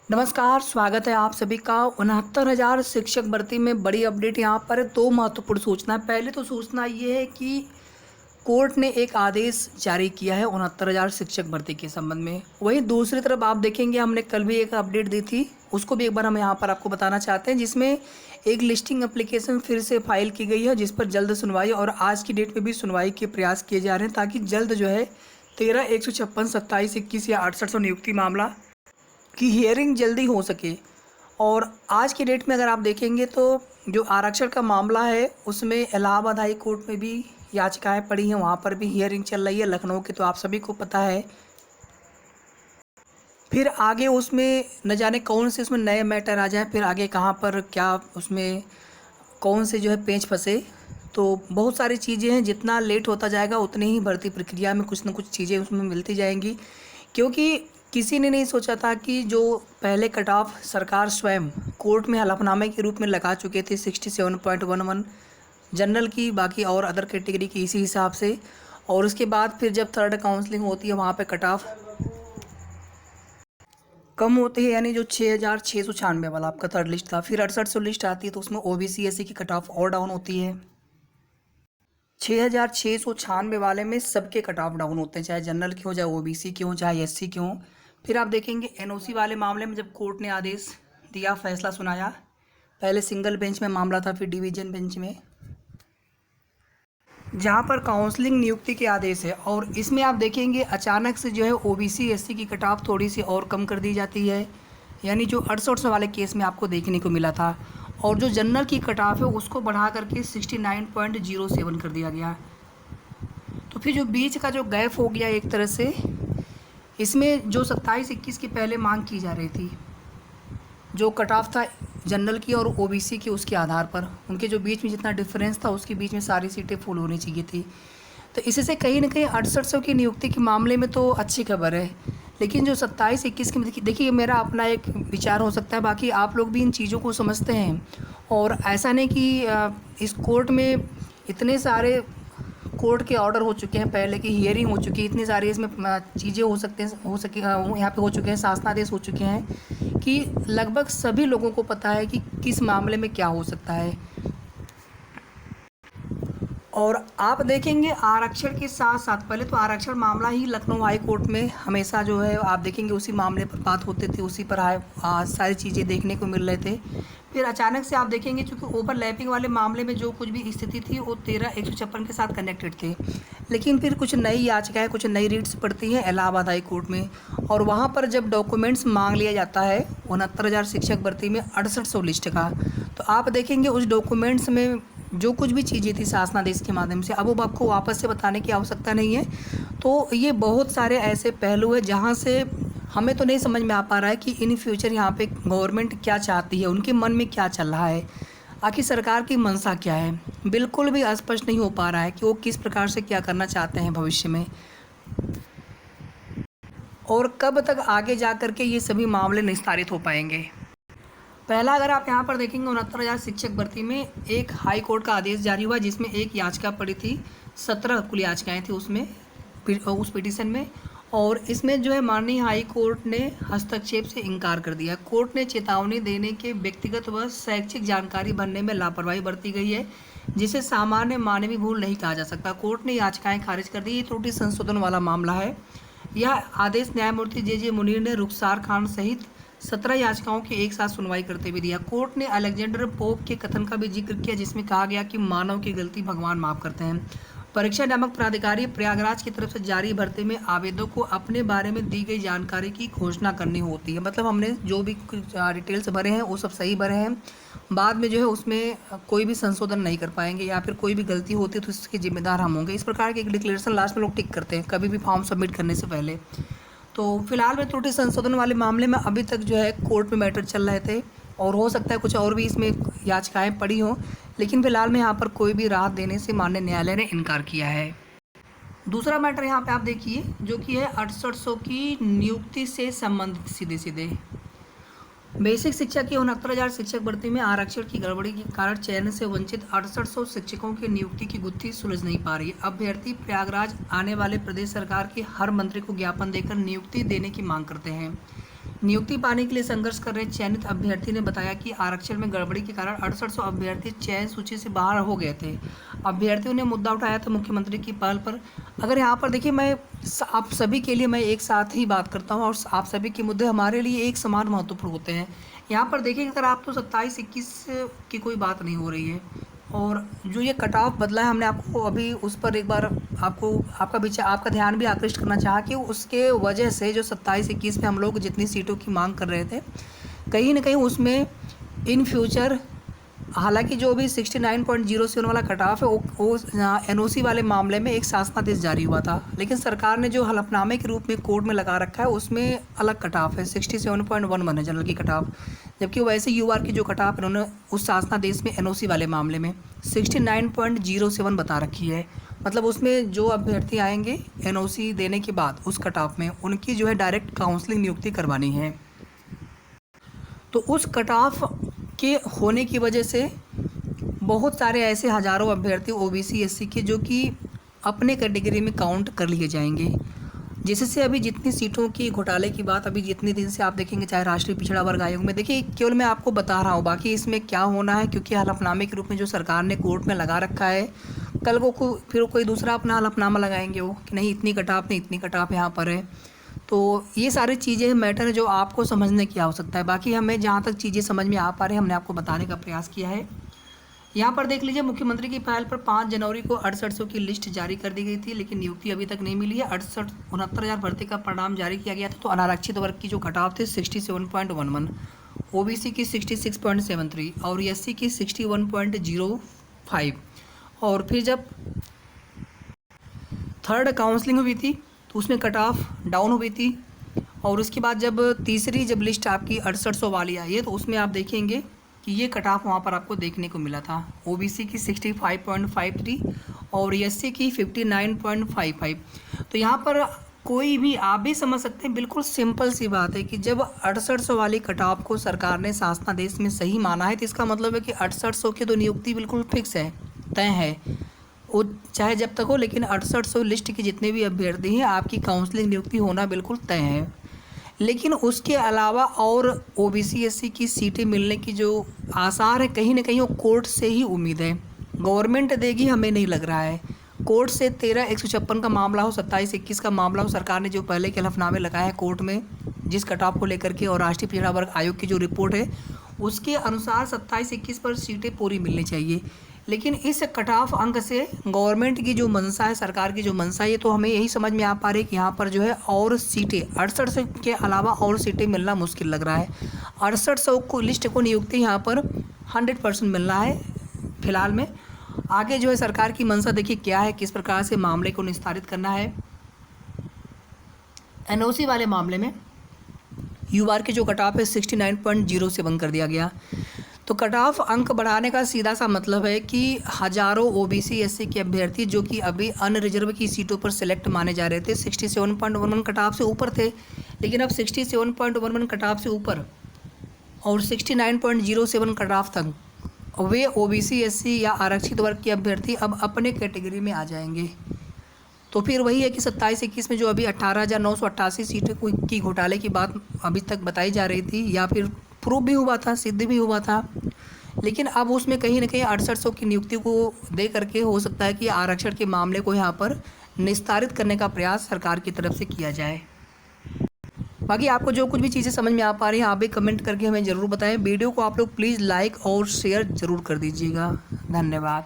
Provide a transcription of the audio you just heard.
नमस्कार, स्वागत है आप सभी का। 69,000 शिक्षक भर्ती में बड़ी अपडेट यहाँ पर है। दो महत्वपूर्ण सूचना है। पहले तो सूचना ये है कि कोर्ट ने एक आदेश जारी किया है 69,000 शिक्षक भर्ती के संबंध में। वहीं दूसरी तरफ आप देखेंगे, हमने कल भी एक अपडेट दी थी, उसको भी एक बार हम यहाँ पर आपको बताना चाहते हैं, जिसमें एक लिस्टिंग एप्लीकेशन फिर से फाइल की गई है, जिस पर जल्द सुनवाई और आज की डेट में भी सुनवाई के प्रयास किए जा रहे हैं, ताकि जल्द जो है 13, 156, 27, 21 या 6800 नियुक्ति मामला की हियरिंग जल्दी हो सके। और आज की डेट में अगर आप देखेंगे तो जो आरक्षण का मामला है उसमें इलाहाबाद हाई कोर्ट में भी याचिकाएं पड़ी हैं, वहाँ पर भी हियरिंग चल रही है। लखनऊ की तो आप सभी को पता है। फिर आगे उसमें न जाने कौन से उसमें नए मैटर आ जाए, फिर आगे कहाँ पर क्या उसमें कौन से जो है पेंच फंसे। तो बहुत सारी चीज़ें हैं, जितना लेट होता जाएगा उतनी ही भर्ती प्रक्रिया में कुछ न कुछ चीज़ें उसमें मिलती जाएंगी, क्योंकि किसी ने नहीं सोचा था कि जो पहले कट ऑफ सरकार स्वयं कोर्ट में हलफनामे के रूप में लगा चुके थे 67.11 जनरल की, बाकी और अदर कैटेगरी की इसी हिसाब से, और उसके बाद फिर जब थर्ड काउंसलिंग होती है वहाँ पे कट ऑफ कम होते हैं, यानी जो 6,696 वाला आपका थर्ड लिस्ट था, फिर 6800 लिस्ट आती है तो उसमें ओबीसी एससी की कट ऑफ और डाउन होती है। 6,696 वाले में सबके कट ऑफ डाउन होते हैं, चाहे जनरल के हो, चाहे ओबीसी के हो, चाहे एससी के हों। फिर आप देखेंगे एनओसी वाले मामले में जब कोर्ट ने आदेश दिया, फैसला सुनाया, पहले सिंगल बेंच में मामला था, फिर डिवीजन बेंच में, जहाँ पर काउंसलिंग नियुक्ति के आदेश है। और इसमें आप देखेंगे अचानक से जो है ओबीसी एससी की कट ऑफ थोड़ी सी और कम कर दी जाती है, यानी जो 6800 वाले केस में आपको देखने को मिला था, और जो जनरल की कट ऑफ है उसको बढ़ा करके 69.07 कर दिया गया। तो फिर जो बीच का जो गैप हो गया एक तरह से, इसमें जो 27-21 की पहले मांग की जा रही थी, जो कट ऑफ था जनरल की और ओबीसी की, उसके आधार पर उनके जो बीच में जितना डिफरेंस था उसके बीच में सारी सीटें फुल होनी चाहिए थी। तो इससे कहीं ना कहीं 6800 की नियुक्ति के मामले में तो अच्छी खबर है। लेकिन जो 27-21 की, देखिए मेरा अपना एक विचार हो सकता है, बाकी आप लोग भी इन चीज़ों को समझते हैं। और ऐसा नहीं कि इस कोर्ट में इतने सारे कोर्ट के ऑर्डर हो चुके हैं, पहले की हियरिंग हो चुकी है, इतनी सारी इसमें चीज़ें यहाँ पे हो चुके हैं, शासनादेश हो चुके हैं, कि लगभग सभी लोगों को पता है कि किस मामले में क्या हो सकता है। और आप देखेंगे आरक्षण के साथ साथ, पहले तो आरक्षण मामला ही लखनऊ हाई कोर्ट में हमेशा जो है आप देखेंगे उसी मामले पर बात होते थे, उसी पर सारी चीज़ें देखने को मिल रहे थे। फिर अचानक से आप देखेंगे चूँकि ओवरलैपिंग वाले मामले में जो कुछ भी स्थिति थी वो 13-156 के साथ कनेक्टेड थे, लेकिन फिर कुछ नई याचिकाएँ, कुछ नई रीट्स पड़ती हैं इलाहाबाद हाई कोर्ट में, और वहाँ पर जब डॉक्यूमेंट्स मांग लिया जाता है 69,000 शिक्षक भर्ती में 6800 लिस्ट का, तो आप देखेंगे उस डॉक्यूमेंट्स में जो कुछ भी चीज़ें थी शासनादेश के माध्यम से, अब वो आपको वापस से बताने की आवश्यकता नहीं है। तो ये बहुत सारे ऐसे पहलू हैं जहाँ से हमें तो नहीं समझ में आ पा रहा है कि इन फ्यूचर यहाँ पे गवर्नमेंट क्या चाहती है, उनके मन में क्या चल रहा है, आखिर सरकार की मंशा क्या है। बिल्कुल भी स्पष्ट नहीं हो पा रहा है कि वो किस प्रकार से क्या करना चाहते हैं भविष्य में, और कब तक आगे जा कर के ये सभी मामले निस्तारित हो पाएंगे। पहला, अगर आप यहाँ पर देखेंगे 69,000 शिक्षक भर्ती में एक हाई कोर्ट का आदेश जारी हुआ, जिसमें एक याचिका पड़ी थी, 17 कुल याचिकाएँ थी उसमें, उस पिटीशन में, और इसमें जो है माननीय हाई कोर्ट ने हस्तक्षेप से इनकार कर दिया। कोर्ट ने चेतावनी देने के व्यक्तिगत व शैक्षिक जानकारी भरने में लापरवाही बरती गई है, जिसे सामान्य मानवीय भूल नहीं कहा जा सकता। कोर्ट ने याचिकाएं खारिज कर दी। ये त्रुटि संशोधन वाला मामला है। यह आदेश न्यायमूर्ति जे मुनीर ने रुखसार खान सहित 17 याचिकाओं की एक साथ सुनवाई करते हुए दिया। कोर्ट ने अलेक्जेंडर पोप के कथन का भी जिक्र किया, जिसमें कहा गया कि मानव की गलती भगवान माफ करते हैं। परीक्षा नामक प्राधिकारी प्रयागराज की तरफ से जारी भर्ती में आवेदकों को अपने बारे में दी गई जानकारी की घोषणा करनी होती है। मतलब हमने जो भी डिटेल्स भरे हैं वो सब सही भरे हैं, बाद में जो है उसमें कोई भी संशोधन नहीं कर पाएंगे, या फिर कोई भी गलती होती है तो इसके जिम्मेदार हम होंगे। इस प्रकार के एक डिक्लेरेशन लास्ट में लोग टिक करते हैं कभी भी फॉर्म सबमिट करने से पहले। तो फिलहाल में त्रुटि संशोधन वाले मामले में अभी तक जो है कोर्ट में मैटर चल रहे थे, और हो सकता है कुछ और भी इसमें याचिकाएं पड़ी हों, लेकिन फिलहाल में यहाँ पर कोई भी राहत देने से माननीय न्यायालय ने इनकार किया है। दूसरा मैटर यहाँ पे आप देखिए, जो कि है 6800 की नियुक्ति से संबंधित सीधे सीधे बेसिक शिक्षा की 69,000 शिक्षक भर्ती में आरक्षण की गड़बड़ी के कारण चयन से वंचित 6800 शिक्षकों की नियुक्ति की गुत्थी सुलझ नहीं पा रही। अभ्यर्थी प्रयागराज आने वाले प्रदेश सरकार के हर मंत्री को ज्ञापन देकर नियुक्ति देने की मांग करते हैं। नियुक्ति पाने के लिए संघर्ष कर रहे चयनित अभ्यर्थी ने बताया कि आरक्षण में गड़बड़ी के कारण 6800 अभ्यर्थी चयन सूची से बाहर हो गए थे। अभ्यर्थियों ने मुद्दा उठाया था मुख्यमंत्री की पहल पर। अगर यहाँ पर देखिए, मैं आप सभी के लिए मैं एक साथ ही बात करता हूँ और आप सभी के मुद्दे हमारे लिए एक समान महत्वपूर्ण होते हैं। यहाँ पर देखिए, अगर आप तो 27-21 की कोई बात नहीं हो रही है, और जो ये कट ऑफ बदला है, हमने आपको अभी उस पर एक बार आपका ध्यान भी आकृष्ट करना चाहा कि उसके वजह से जो 27-21 में हम लोग जितनी सीटों की मांग कर रहे थे, कहीं ना कहीं उसमें इन फ्यूचर, हालांकि जो भी 69.07 वाला कट ऑफ है वो NOC वाले मामले में एक शासनादेश जारी हुआ था, लेकिन सरकार ने जो हलफनामे के रूप में कोर्ट में लगा रखा है उसमें अलग कट ऑफ है, 67.11 है जनरल की कट ऑफ। जबकि वैसे UR की जो कट ऑफ इन्होंने उस शासनादेश में NOC वाले मामले में 69.07 बता रखी है। मतलब उसमें जो अभ्यर्थी आएंगे NOC देने के बाद उस कट ऑफ में उनकी जो है डायरेक्ट काउंसलिंग नियुक्ति करवानी है। तो उस कट ऑफ के होने की वजह से बहुत सारे ऐसे हज़ारों अभ्यर्थी OBC SC के जो कि अपने कैटेगरी में काउंट कर लिए जाएंगे, जिससे अभी जितनी सीटों की घोटाले की बात अभी जितने दिन से आप देखेंगे, चाहे राष्ट्रीय पिछड़ा वर्ग आयोग में, देखिए केवल मैं आपको बता रहा हूँ, बाकी इसमें क्या होना है, क्योंकि हलफनामे के रूप में जो सरकार ने कोर्ट में लगा रखा है, कल को फिर कोई दूसरा अपना हलफनामा लगाएंगे वो कि नहीं इतनी कटाप नहीं, इतनी कटाप यहाँ पर है। तो ये सारी चीज़ें मैटर है जो आपको समझने की आवश्यकता है। बाकी हमें जहाँ तक चीज़ें समझ में आ पा रही है हमने आपको बताने का प्रयास किया है। यहाँ पर देख लीजिए, मुख्यमंत्री की पहल पर 5 जनवरी को 6800 की लिस्ट जारी कर दी गई थी, लेकिन नियुक्ति अभी तक नहीं मिली है। 69,000 भर्ती का परिणाम जारी किया गया था। तो अनारक्षित वर्ग की जो कटाव थी 67.11, OBC की 66.73 और SC की 61.05। और फिर जब थर्ड काउंसलिंग हुई थी तो उसमें कट ऑफ डाउन हुई थी, और उसके बाद जब तीसरी लिस्ट आपकी 6800 वाली आई है तो उसमें आप देखेंगे कि ये कट ऑफ वहाँ पर आपको देखने को मिला था। OBC की 65.53 और SC की 59.55। तो यहाँ पर कोई भी आप भी समझ सकते हैं, बिल्कुल सिंपल सी बात है कि जब 6800 वाली कट ऑफ को सरकार ने शासनादेश में सही माना है तो इसका मतलब है कि 6800 की तो नियुक्ति बिल्कुल फिक्स है, तय है, वो चाहे जब तक हो, लेकिन 6800 लिस्ट के जितने भी अभ्यर्थी हैं आपकी काउंसलिंग नियुक्ति होना बिल्कुल तय है। लेकिन उसके अलावा और OBC SC की सीटें मिलने की जो आसार है, कहीं ना कहीं वो कोर्ट से ही उम्मीद है। गवर्नमेंट देगी हमें नहीं लग रहा है। कोर्ट से 13-156 का मामला हो, 27-21 का मामला हो, सरकार ने जो पहले के हलफनामे लगाए हैं कोर्ट में जिस कट ऑफ को लेकर के, और राष्ट्रीय पिछड़ा वर्ग आयोग की जो रिपोर्ट है उसके अनुसार 27-21 पर सीटें पूरी मिलनी चाहिए। लेकिन इस कट ऑफ अंक से गवर्नमेंट की जो मंशा है, सरकार की जो मंशा है, तो हमें यही समझ में आ पा रही है कि यहाँ पर जो है और सीटें 6800 के अलावा और सीटें मिलना मुश्किल लग रहा है। 6800 को लिस्ट को नियुक्ति यहाँ पर 100% मिलना है फिलहाल में। आगे जो है सरकार की मंशा देखिए क्या है, किस प्रकार से मामले को निस्तारित करना है। NOC वाले मामले में UR के जो कट ऑफ है 69.07 कर दिया गया। तो कट ऑफ अंक बढ़ाने का सीधा सा मतलब है कि हज़ारों OBC SC के अभ्यर्थी जो कि अभी अनरिजर्व की सीटों पर सिलेक्ट माने जा रहे थे, 67.11 कट ऑफ से ऊपर थे, लेकिन अब 67.11 कट ऑफ से ऊपर और 69.07 कट ऑफ तक वे OBC SC या आरक्षित वर्ग के अभ्यर्थी अब अपने कैटेगरी में आ जाएंगे। तो फिर वही है कि 27-21 में जो अभी 18,988 सीटें की घोटाले की बात अभी तक बताई जा रही थी, या फिर प्रूव भी हुआ था, सिद्ध भी हुआ था, लेकिन अब उसमें कहीं ना कहीं 6800 की नियुक्ति को दे करके हो सकता है कि आरक्षण के मामले को यहाँ पर निस्तारित करने का प्रयास सरकार की तरफ से किया जाए। बाकी आपको जो कुछ भी चीज़ें समझ में आ पा रही हैं आप भी कमेंट करके हमें ज़रूर बताएं। वीडियो को आप लोग प्लीज़ लाइक और शेयर ज़रूर कर दीजिएगा। धन्यवाद।